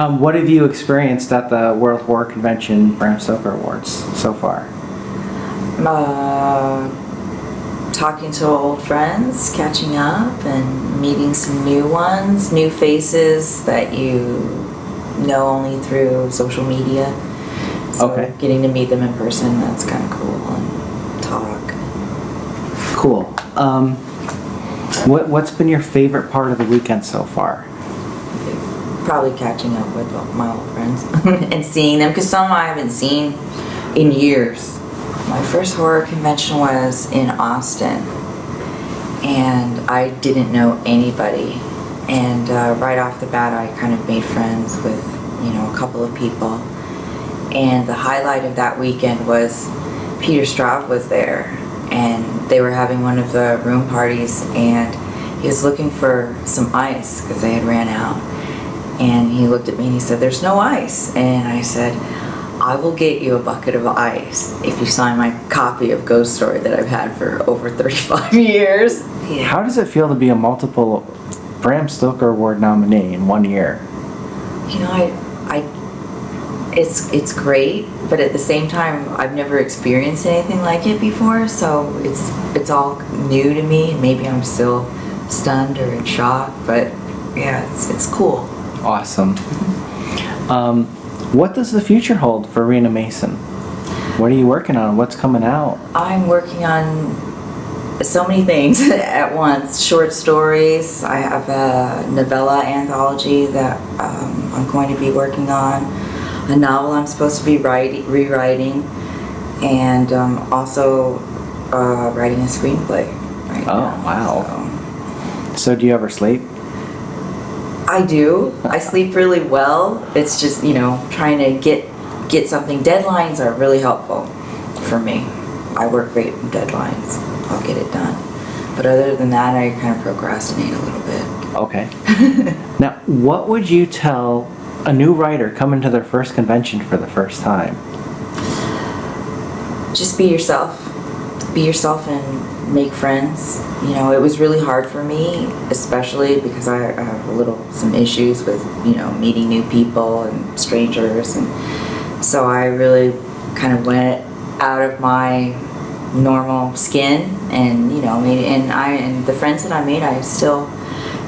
What have you experienced at the World Horror Convention Bram Stoker Awards so far? Talking to old friends, catching up, and meeting some new ones, new faces that you know only through social media. So Okay. getting to meet them in person, that's kind of cool, and talk. Cool. What's been your favorite part of the weekend so far? Probably catching up with my old friends and seeing them, because some I haven't seen in years. My first horror convention was in Austin, and I didn't know anybody. And right off the bat, I kind of made friends with, a couple of people. And the highlight of that weekend was Peter Straub was there, and they were having one of the room parties, and he was looking for some ice because they had ran out. And he looked at me and he said, "There's no ice." And I said, "I will get you a bucket of ice if you sign my copy of Ghost Story that I've had for over 35 years. Yeah. How does it feel to be a multiple Bram Stoker Award nominee in 1 year? It's great, but at the same time, I've never experienced anything like it before, so it's all new to me, and maybe I'm still stunned or in shock, but yeah, it's cool. Awesome. What does the future hold for Rena Mason? What are you working on? What's coming out? I'm working on so many things at once. Short stories. I have a novella anthology that I'm going to be working on. A novel I'm supposed to be rewriting, and also writing a screenplay right now. Oh, wow. So do you ever sleep? I do. I sleep really well. It's just, trying to get something. Deadlines are really helpful for me. I work great with deadlines. I'll get it done. But other than that, I kind of procrastinate a little bit. Okay. Now, what would you tell a new writer coming to their first convention for the first time? Just be yourself. Be yourself and make friends. It was really hard for me, especially because I have some issues with, meeting new people and strangers, and so I really kind of went out of my normal skin, and and the friends that I made, I still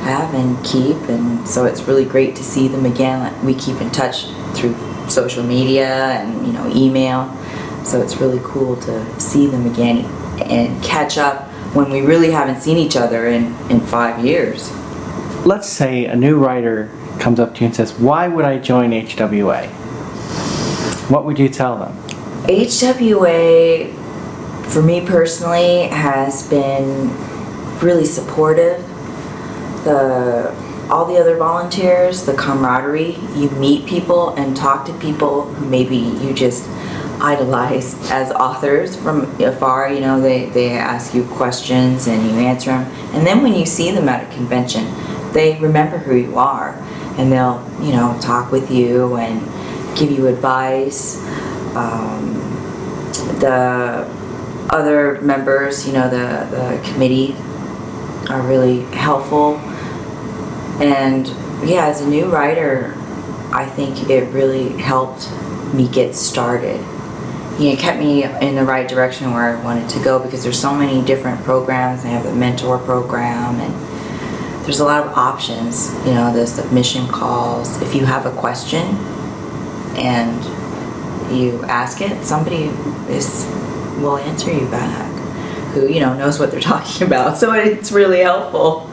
have and keep, and so it's really great to see them again. We keep in touch through social media and email, so it's really cool to see them again and catch up when we really haven't seen each other in 5 years. Let's say a new writer comes up to you and says, "Why would I join HWA?" What would you tell them? HWA, for me personally, has been really supportive. All the other volunteers, the camaraderie, you meet people and talk to people who maybe you just idolize as authors from afar. They ask you questions and you answer them, and then when you see them at a convention, they remember who you are, and they'll talk with you and give you advice. The other members, the committee, are really helpful. And yeah, as a new writer, I think it really helped me get started. It kept me in the right direction where I wanted to go, because there's so many different programs. They have the mentor program, and there's a lot of options. The submission calls. If you have a question and you ask it, somebody will answer you back who knows what they're talking about. So it's really helpful.